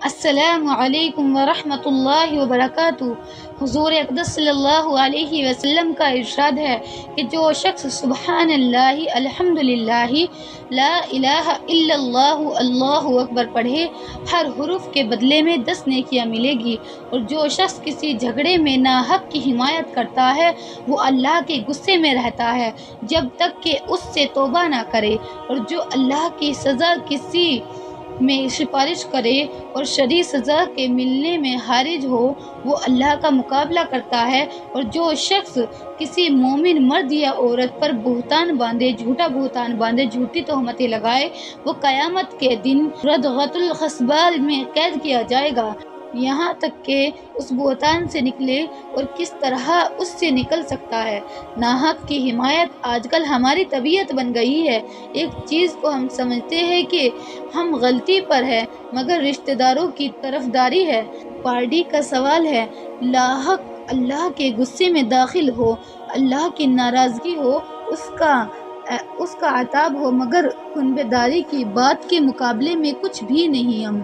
السلام علیکم ورحمۃ اللہ وبرکاتہ۔ حضور اقدس صلی اللہ علیہ وسلم کا ارشاد ہے کہ جو شخص سبحان اللہ الحمدللہ لا الہ الا اللہ اللہ اکبر پڑھے، ہر حرف کے بدلے میں 10 نیکیاں ملے گی، اور جو شخص کسی جھگڑے میں ناحق کی حمایت کرتا ہے وہ اللہ کے غصے میں رہتا ہے جب تک کہ اس سے توبہ نہ کرے، اور جو اللہ کی سزا کسی میں سفارش کرے اور شرعی سزا کے ملنے میں حارج ہو، وہ اللہ کا مقابلہ کرتا ہے، اور جو شخص کسی مومن مرد یا عورت پر بہتان باندھے، جھوٹا بہتان باندھے، جھوٹی تہمتیں لگائے، وہ قیامت کے دن ردغۃ الخسبال میں قید کیا جائے گا، یہاں تک کہ اس بہتان سے نکلے، اور کس طرح اس سے نکل سکتا ہے۔ ناحق کی حمایت آج کل ہماری طبیعت بن گئی ہے۔ ایک چیز کو ہم سمجھتے ہیں کہ ہم غلطی پر ہیں، مگر رشتہ داروں کی طرفداری ہے، پارٹی کا سوال ہے، لاحق اللہ کے غصے میں داخل ہو، اللہ کی ناراضگی ہو، اس کا عتاب ہو، مگر کنبے داری کی بات کے مقابلے میں کچھ بھی نہیں ہم